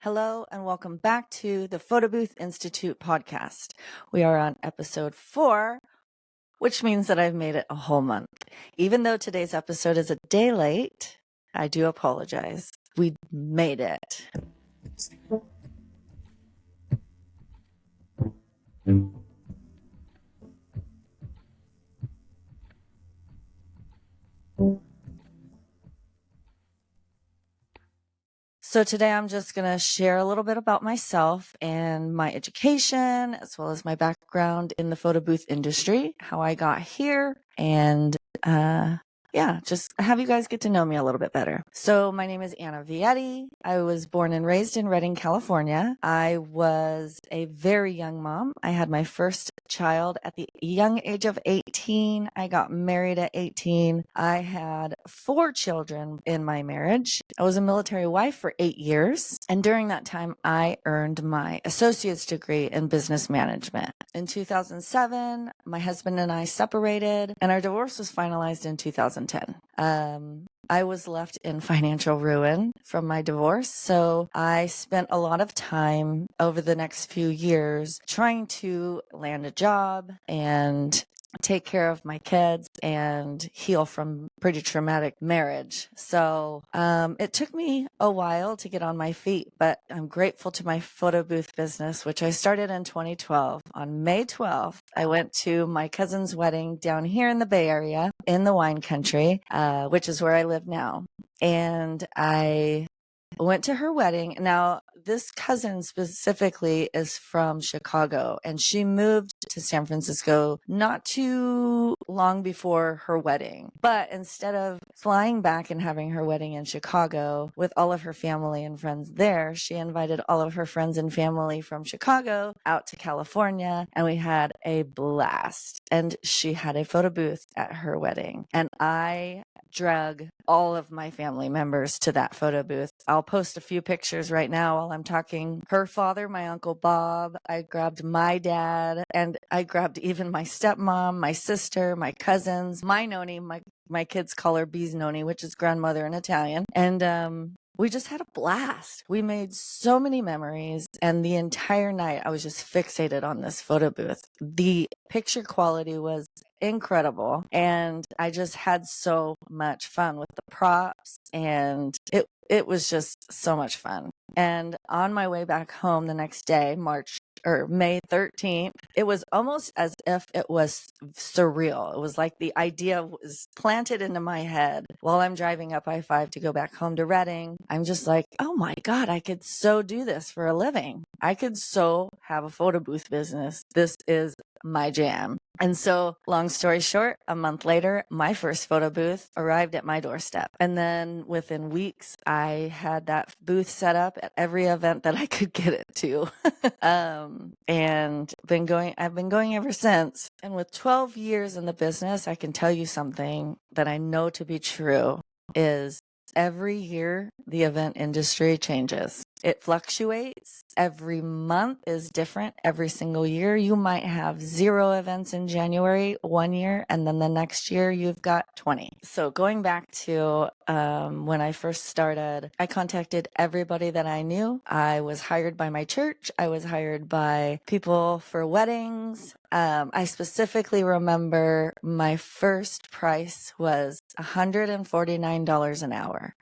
Hello and welcome back to the Photobooth Institute podcast. We are on episode 4, which means that I've made it a whole month. Even though today's episode is a day late, I do apologize. We made it. So today I'm just going to share a little bit about myself and my education, as well as my background in the photo booth industry, how I got here, and just have you guys get to know me a little bit better. So my name is Anna Vietti. I was born and raised in Redding, California. I was a very young mom. I had my first child at the young age of 18. I got married at 18. I had 4 children in my marriage. I was a military wife for 8 years. And during that time, I earned my associate's degree in business management. In 2007, my husband and I separated, and our divorce was finalized in 2010. I was left in financial ruin from my divorce, so I spent a lot of time over the next few years trying to land a job and take care of my kids and heal from pretty traumatic marriage. So it took me a while to get on my feet, but I'm grateful to my photo booth business, which I started in 2012. On May 12th, I went to my cousin's wedding down here in the Bay Area in the wine country, which is where I live now. And I went to her wedding. Now, this cousin specifically is from Chicago, and she moved to San Francisco not too long before her wedding. But instead of flying back and having her wedding in Chicago with all of her family and friends there, she invited all of her friends and family from Chicago out to California, and we had a blast. And she had a photo booth at her wedding, and I drug all of my family members to that photo booth. I'll post a few pictures right now while I'm talking. Her father, my Uncle Bob, I grabbed my dad, and I grabbed even my stepmom, my sister, my cousins, my noni, my kids call her Bee's noni, which is grandmother in Italian. And we just had a blast. We made so many memories, and the entire night I was just fixated on this photo booth. The picture quality was incredible, and I just had so much fun with the props, and it was just so much fun. And on my way back home the next day, May 13th, it was almost as if it was surreal. It was like the idea was planted into my head while I'm driving up I-5 to go back home to Redding. I'm just like, oh my God, I could so do this for a living. I could so have a photo booth business. This is my jam. And so, long story short, a month later, my first photo booth arrived at my doorstep. And then within weeks, I had that booth set up at every event that I could get it to. And I've been going ever since. And with 12 years in the business, I can tell you something that I know to be true is every year, the event industry changes. It fluctuates. Every month is different. Every single year, you might have 0 events in January one year, and then the next year you've got 20. So going back to when I first started, I contacted everybody that I knew. I was hired by my church. I was hired by people for weddings. I specifically remember my first price was $149 an hour.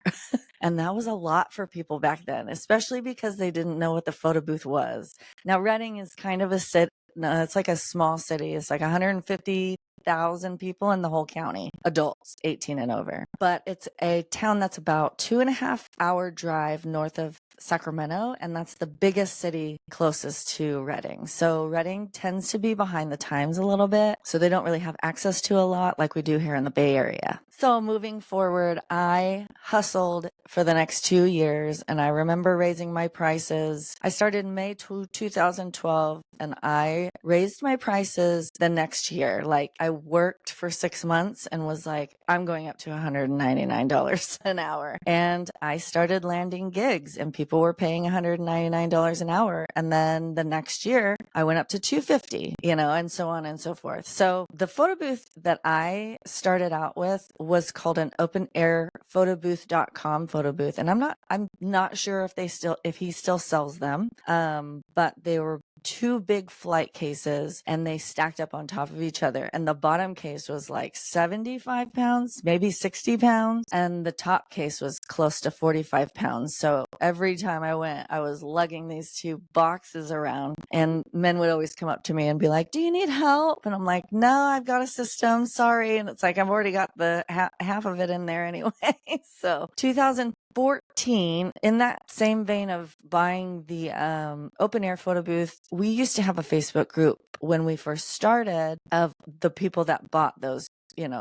And that was a lot for people back then, especially because they didn't know what the photo booth was. Now, Redding is kind of a city. No, it's like a small city. It's like 150,000 people in the whole county, adults 18 and over. But it's a town that's about 2.5-hour drive north of Sacramento, and that's the biggest city closest to Redding. So Redding tends to be behind the times a little bit, so they don't really have access to a lot like we do here in the Bay Area. So moving forward, I hustled for the next 2 years, and I remember raising my prices. I started in May 2012. and I raised my prices the next year. Like I worked for 6 months and was like, I'm going up to $199 an hour. And I started landing gigs and people were paying $199 an hour. And then the next year I went up to $250, and so on and so forth. So the photo booth that I started out with was called an open air photobooth.com photo booth. And I'm not sure if he still sells them. But they were 2 big flight cases and they stacked up on top of each other. And the bottom case was like 75 pounds, maybe 60 pounds. And the top case was close to 45 pounds. So every time I went, I was lugging these 2 boxes around and men would always come up to me and be like, do you need help? And I'm like, no, I've got a system. Sorry. And it's like, I've already got the half of it in there anyway. So 2014, in that same vein of buying the open air photo booth, we used to have a Facebook group when we first started of the people that bought those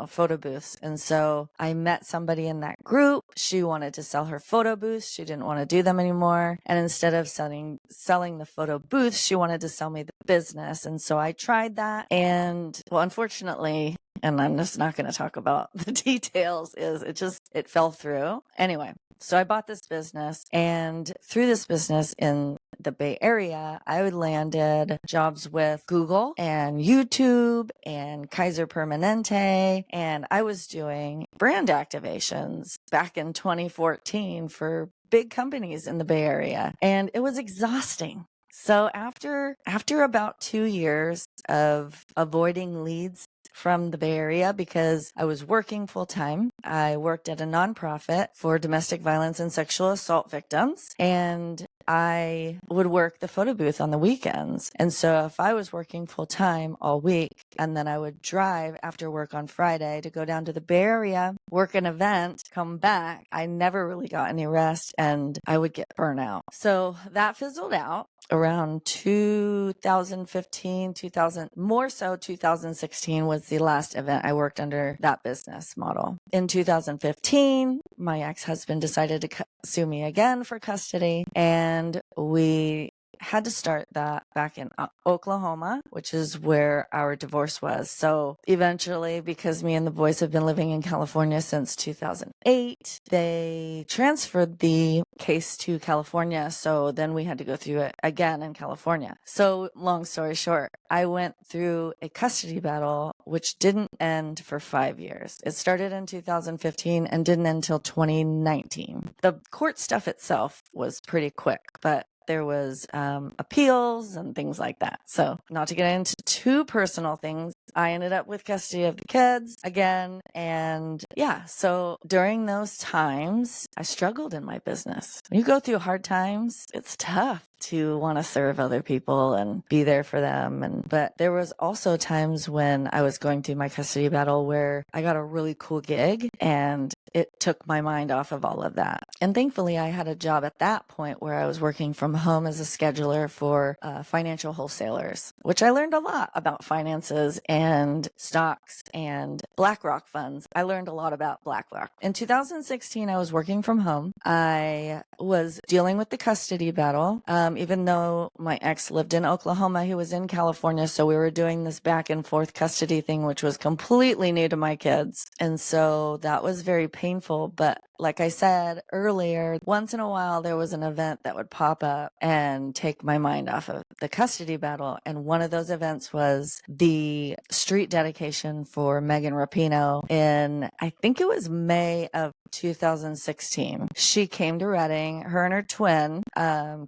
photo booths. And so I met somebody in that group. She wanted to sell her photo booths. She didn't want to do them anymore. And instead of selling the photo booths, she wanted to sell me the business. And so I tried that. And well, unfortunately, and I'm just not going to talk about the details, it fell through. Anyway, so I bought this business, and through this business in the Bay Area, I landed jobs with Google and YouTube and Kaiser Permanente, and I was doing brand activations back in 2014 for big companies in the Bay Area, and it was exhausting. So after about 2 years of avoiding leads from the Bay Area because I was working full time, I worked at a nonprofit for domestic violence and sexual assault victims, and I would work the photo booth on the weekends. And so if I was working full time all week, and then I would drive after work on Friday to go down to the Bay Area, work an event, come back, I never really got any rest and I would get burnout. So that fizzled out around 2015, 2016 was the last event I worked under that business model. In 2015, my ex-husband decided to sue me again for custody, and we had to start that back in Oklahoma, which is where our divorce was. So eventually, because me and the boys have been living in California since 2008, they transferred the case to California. So then we had to go through it again in California. So long story short, I went through a custody battle, which didn't end for 5 years. It started in 2015 and didn't end until 2019. The court stuff itself was pretty quick, but there was appeals and things like that. So not to get into too personal things, I ended up with custody of the kids again. And yeah, so during those times, I struggled in my business. When you go through hard times, it's tough to want to serve other people and be there for them. But there was also times when I was going through my custody battle where I got a really cool gig and it took my mind off of all of that. And thankfully, I had a job at that point where I was working from home as a scheduler for financial wholesalers, which I learned a lot about finances and stocks and BlackRock funds. I learned a lot about BlackRock. In 2016, I was working from home. I was dealing with the custody battle. Even though my ex lived in Oklahoma, he was in California. So we were doing this back and forth custody thing, which was completely new to my kids. And so that was very painful. But like I said earlier, once in a while, there was an event that would pop up and take my mind off of the custody battle. And one of those events was the street dedication for Megan Rapinoe in, I think it was May of 2016. She came to Redding, her and her twin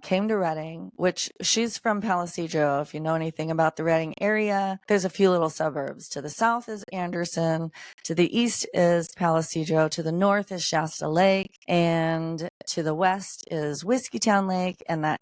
came to Redding, which she's from Palisadro. If you know anything about the Redding area, there's a few little suburbs. To the south is Anderson, to the east is Palisadro, to the north is Shasta Lake, and to the west is Whiskeytown Lake, and that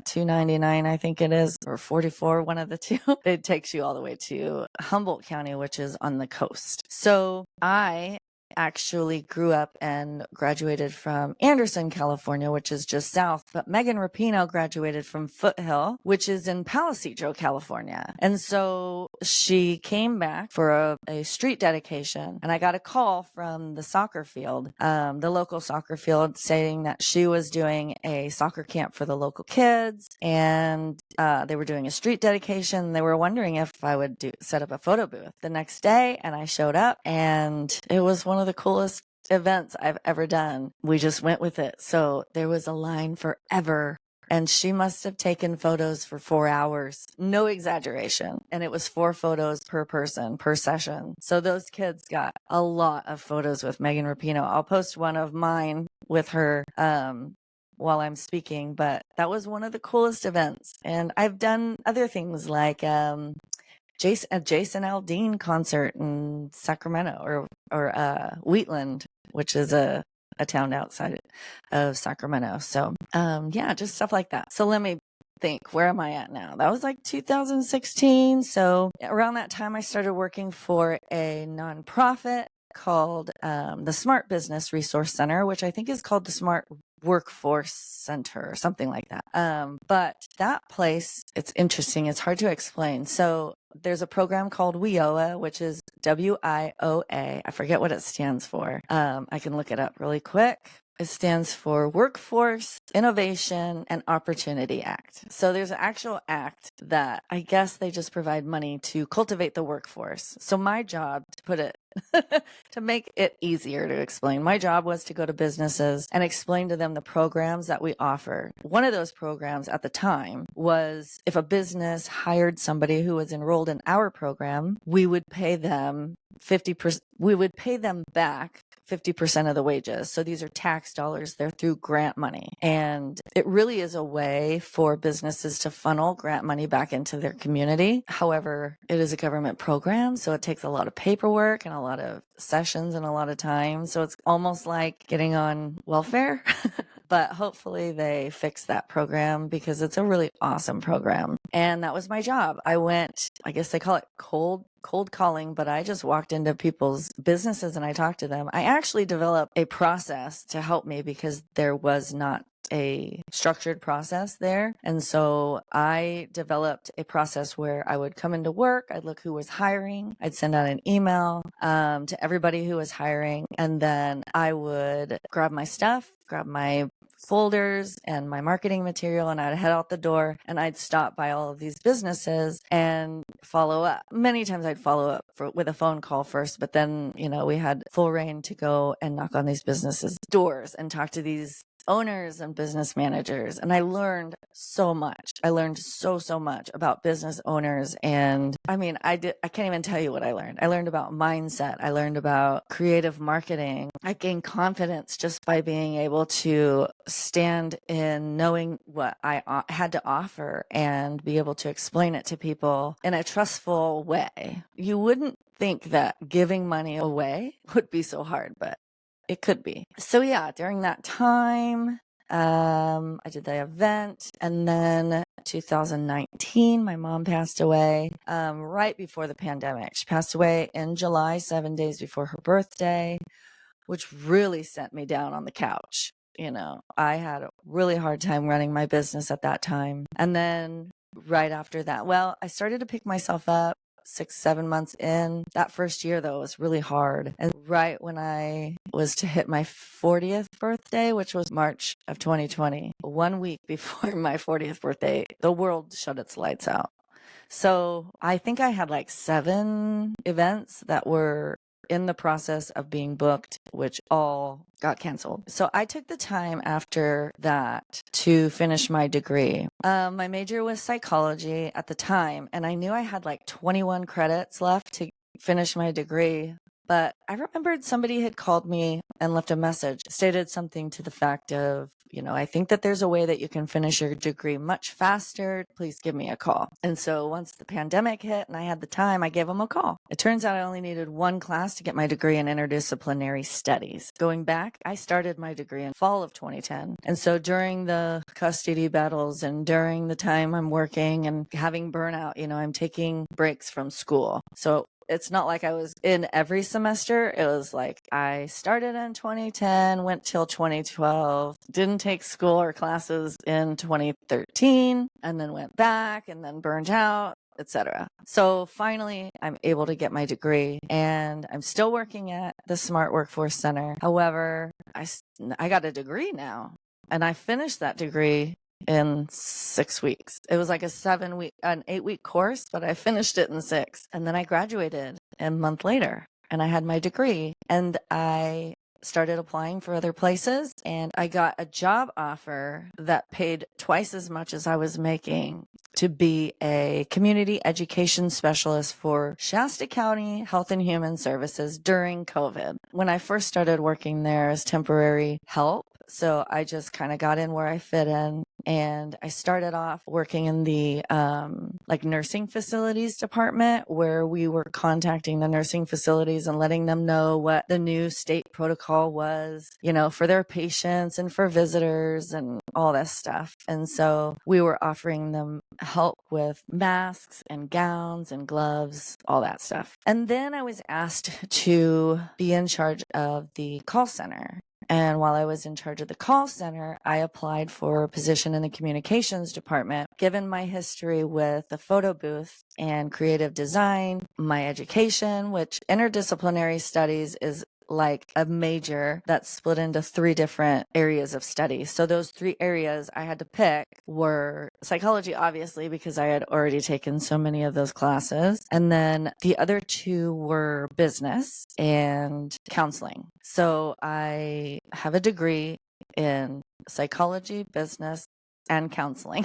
299, I think it is, or 44, one of the two. It takes you all the way to Humboldt County, which is on the coast. So I actually grew up and graduated from Anderson, California, which is just south. But Megan Rapinoe graduated from Foothill, which is in Palisadro, California. And so she came back for a street dedication, and I got a call from the soccer field, the local soccer field, saying that she was doing a soccer camp for the local kids, and they were doing a street dedication. They were wondering if I would set up a photo booth the next day, and I showed up, and it was one of the coolest events I've ever done. We just went with it. So there was a line forever, and she must have taken photos for 4 hours. No exaggeration. And it was 4 photos per person per session. So those kids got a lot of photos with Megan Rapinoe. I'll post one of mine with her while I'm speaking, but that was one of the coolest events. And I've done other things like a Jason Aldean concert in Sacramento, or Wheatland, which is a town outside of Sacramento. So yeah, just stuff like that. So let me think, where am I at now? That was like 2016. So around that time, I started working for a nonprofit called the Smart Business Resource Center, which I think is called the Smart Workforce Center or something like that. But that place, it's interesting. It's hard to explain. So there's a program called WIOA, which is WIOA. I forget what it stands for. I can look it up really quick. It stands for Workforce Innovation and Opportunity Act. So there's an actual act that I guess they just provide money to cultivate the workforce. So my job, to put it, to make it easier to explain, my job was to go to businesses and explain to them the programs that we offer. One of those programs at the time was, if a business hired somebody who was enrolled in our program, we would pay them 50%. We would pay them back 50% of the wages. So these are tax dollars. They're through grant money. And it really is a way for businesses to funnel grant money back into their community. However, it is a government program, so it takes a lot of paperwork and a lot of sessions and a lot of time. So it's almost like getting on welfare. But hopefully they fix that program, because it's a really awesome program. And that was my job. I went, I guess they call it cold calling, but I just walked into people's businesses and I talked to them. I actually developed a process to help me, because there was not a structured process there. And so I developed a process where I would come into work, I'd look who was hiring, I'd send out an email to everybody who was hiring, and then I would grab my stuff, grab my folders and my marketing material, and I'd head out the door, and I'd stop by all of these businesses and follow up. Many times I'd follow up with a phone call first, but then, we had full reign to go and knock on these businesses' doors and talk to these owners and business managers. And I learned so much. I learned so much about business owners. And I can't even tell you what I learned. I learned about mindset. I learned about creative marketing. I gained confidence just by being able to stand in knowing what I had to offer and be able to explain it to people in a trustful way. You wouldn't think that giving money away would be so hard, but it could be. So yeah, during that time, I did the event, and then 2019, my mom passed away right before the pandemic. She passed away in July, 7 days before her birthday, which really sent me down on the couch. I had a really hard time running my business at that time. And then right after that, I started to pick myself up 6-7 months in. That first year, though, was really hard. And right when I was to hit my 40th birthday, which was March of 2020, 1 week before my 40th birthday, the world shut its lights out. So I think I had like 7 events that were in the process of being booked, which all got canceled. So I took the time after that to finish my degree. My major was psychology at the time, and I knew I had like 21 credits left to finish my degree. But I remembered somebody had called me and left a message, stated something to the fact of, I think that there's a way that you can finish your degree much faster. Please give me a call. And so once the pandemic hit and I had the time, I gave them a call. It turns out I only needed 1 class to get my degree in interdisciplinary studies. Going back, I started my degree in fall of 2010. And so during the custody battles and during the time I'm working and having burnout, I'm taking breaks from school. So it's not like I was in every semester. It was like I started in 2010, went till 2012, didn't take school or classes in 2013, and then went back and then burned out, etc. So finally, I'm able to get my degree, and I'm still working at the Smart Workforce Center. However, I got a degree now, and I finished that degree in 6 weeks. It was like an 8-week course, but I finished it in 6. And then I graduated a month later, and I had my degree, and I started applying for other places, and I got a job offer that paid twice as much as I was making to be a community education specialist for Shasta County Health and Human Services during COVID. When I first started working there as temporary help, so I just kind of got in where I fit in. And I started off working in the like nursing facilities department, where we were contacting the nursing facilities and letting them know what the new state protocol was, for their patients and for visitors and all this stuff. And so we were offering them help with masks and gowns and gloves, all that stuff. And then I was asked to be in charge of the call center. And while I was in charge of the call center, I applied for a position in the communications department. Given my history with the photo booth and creative design, my education, which interdisciplinary studies is like a major that's split into 3 different areas of study. So those 3 areas I had to pick were psychology, obviously, because I had already taken so many of those classes. And then the other 2 were business and counseling. So I have a degree in psychology, business, and counseling.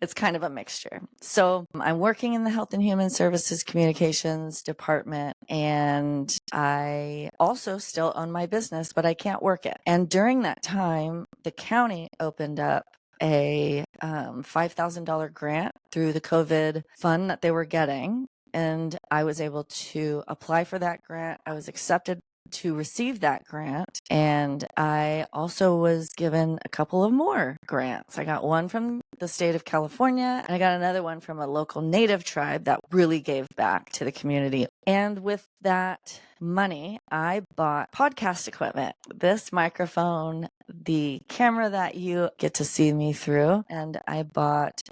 It's kind of a mixture. So I'm working in the Health and Human Services Communications Department, and I also still own my business, but I can't work it. And during that time, the county opened up a $5,000 grant through the COVID fund that they were getting. And I was able to apply for that grant. I was accepted to receive that grant, and I also was given a couple of more grants. I got one from the state of California, and I got another one from a local native tribe that really gave back to the community. And with that money, I bought podcast equipment, this microphone, the camera that you get to see me through, and I bought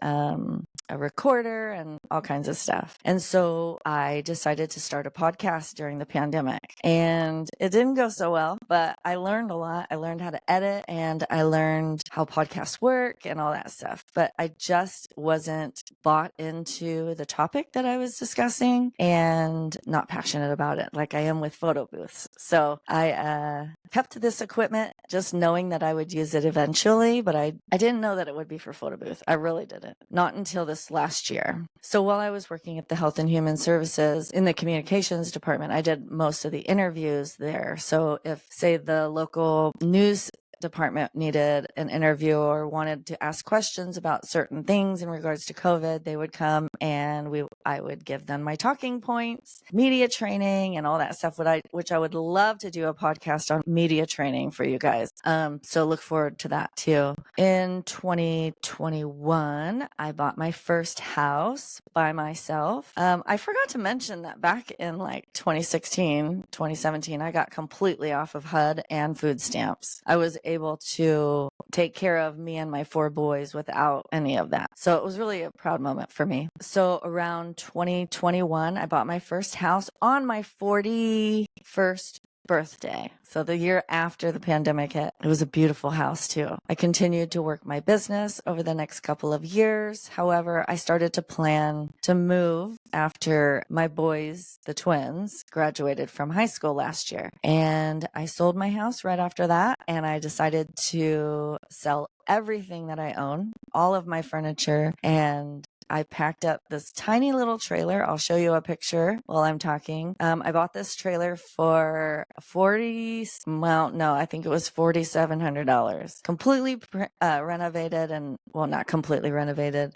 a recorder and all kinds of stuff. And so I decided to start a podcast during the pandemic, and it didn't go so well, but I learned a lot. I learned how to edit, and I learned how podcasts work and all that stuff. But I just wasn't bought into the topic that I was discussing and not passionate about it like I am with photo booths. So I kept this equipment just knowing that I would use it eventually, but I didn't know that it would be for photo booth. I really didn't. Not until this last year. So while I was working at the Health and Human Services in the communications department, I did most of the interviews there. So if, say, the local news department needed an interview or wanted to ask questions about certain things in regards to COVID, they would come and I would give them my talking points, media training, and all that stuff. Which I would love to do a podcast on media training for you guys. So look forward to that too. In 2021, I bought my first house by myself. I forgot to mention that back in like 2016, 2017, I got completely off of HUD and food stamps. I was able to take care of me and my 4 boys without any of that. So it was really a proud moment for me. So around 2021, I bought my first house on my 41st birthday. So the year after the pandemic hit. It was a beautiful house too. I continued to work my business over the next couple of years. However, I started to plan to move after my boys, the twins, graduated from high school last year. And I sold my house right after that. And I decided to sell everything that I own, all of my furniture, and I packed up this tiny little trailer. I'll show you a picture while I'm talking. I bought this trailer for I think it was $4,700. Completely renovated, and well, not completely renovated.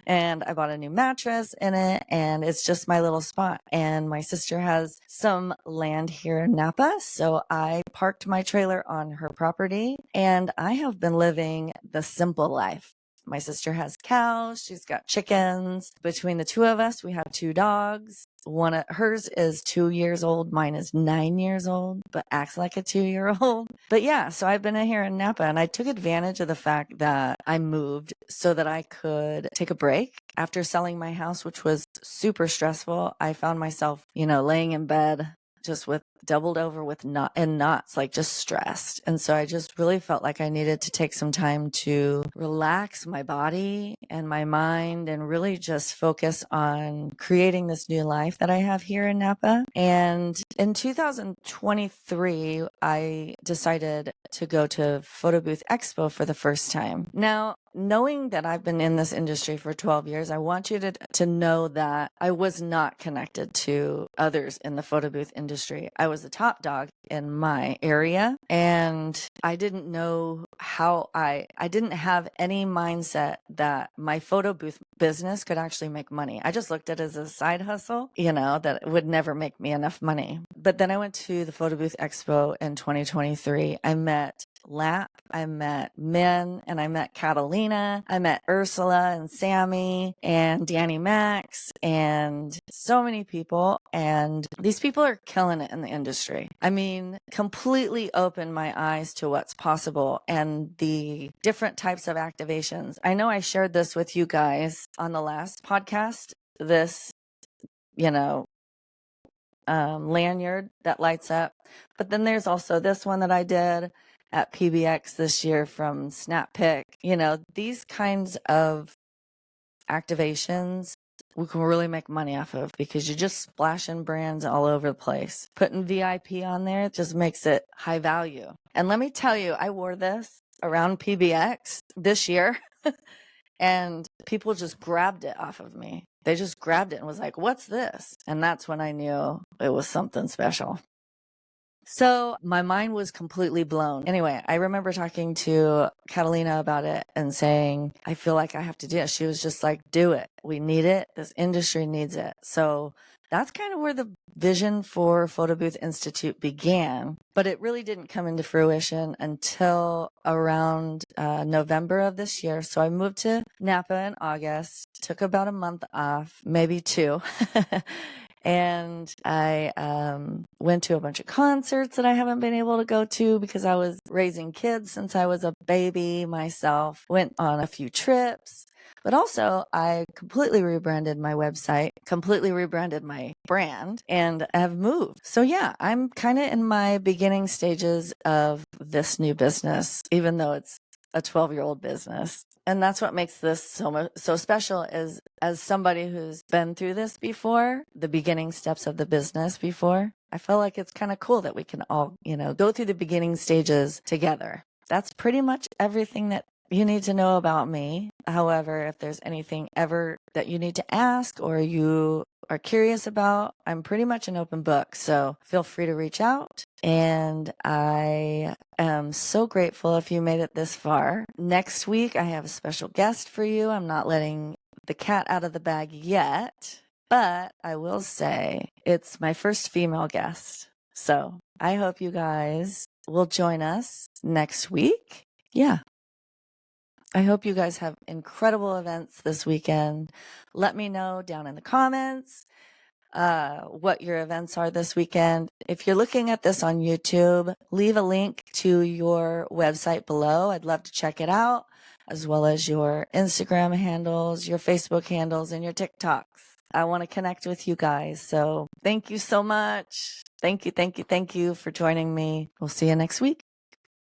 And I bought a new mattress in it, and it's just my little spot. And my sister has some land here in Napa, so I parked my trailer on her property, and I have been living the simple life. My sister has cows. She's got chickens. Between the two of us, we have 2 dogs. One of hers is 2 years old. Mine is 9 years old, but acts like a 2-year-old. But yeah, so I've been here in Napa, and I took advantage of the fact that I moved so that I could take a break after selling my house, which was super stressful. I found myself, laying in bed just with doubled over with knots, like just stressed. And so I just really felt like I needed to take some time to relax my body and my mind and really just focus on creating this new life that I have here in Napa. And in 2023, I decided to go to Photobooth Expo for the first time. Now, knowing that I've been in this industry for 12 years, I want you to know that I was not connected to others in the photo booth industry. I was the top dog in my area, and I didn't know how I didn't have any mindset that my photo booth business could actually make money. I just looked at it as a side hustle, that it would never make me enough money. But then I went to the Photo Booth Expo in 2023. I met Lap, I met Min, and I met Catalina. I met Ursula and Sammy and Danny Max and so many people. And these people are killing it in the industry. I mean, completely opened my eyes to what's possible and the different types of activations. I know I shared this with you guys on the last podcast, this, lanyard that lights up. But then there's also this one that I did at PBX this year from Snappic. These kinds of activations we can really make money off of because you're just splashing brands all over the place. Putting VIP on there just makes it high value. And let me tell you, I wore this around PBX this year and people just grabbed it off of me. They just grabbed it and was like, "What's this?" And that's when I knew it was something special. So my mind was completely blown. Anyway, I remember talking to Catalina about it and saying, I feel like I have to do it. She was just like, do it. We need it. This industry needs it. So that's kind of where the vision for Photobooth Institute began, but it really didn't come into fruition until around November of this year. So I moved to Napa in August, took about a month off, maybe 2. And I went to a bunch of concerts that I haven't been able to go to because I was raising kids since I was a baby myself. Went on a few trips, but also I completely rebranded my website, completely rebranded my brand, and have moved. So yeah, I'm kind of in my beginning stages of this new business, even though it's a 12-year-old business. And that's what makes this so special is as somebody who's been through this before, the beginning steps of the business before, I feel like it's kind of cool that we can all, go through the beginning stages together. That's pretty much everything that you need to know about me. However, if there's anything ever that you need to ask or you are curious about, I'm pretty much an open book. So feel free to reach out. And I am so grateful if you made it this far. Next week, I have a special guest for you. I'm not letting the cat out of the bag yet, but I will say it's my first female guest. So I hope you guys will join us next week. Yeah. I hope you guys have incredible events this weekend. Let me know down in the comments what your events are this weekend. If you're looking at this on YouTube, leave a link to your website below. I'd love to check it out, as well as your Instagram handles, your Facebook handles, and your TikToks. I want to connect with you guys. So thank you so much. Thank you for joining me. We'll see you next week.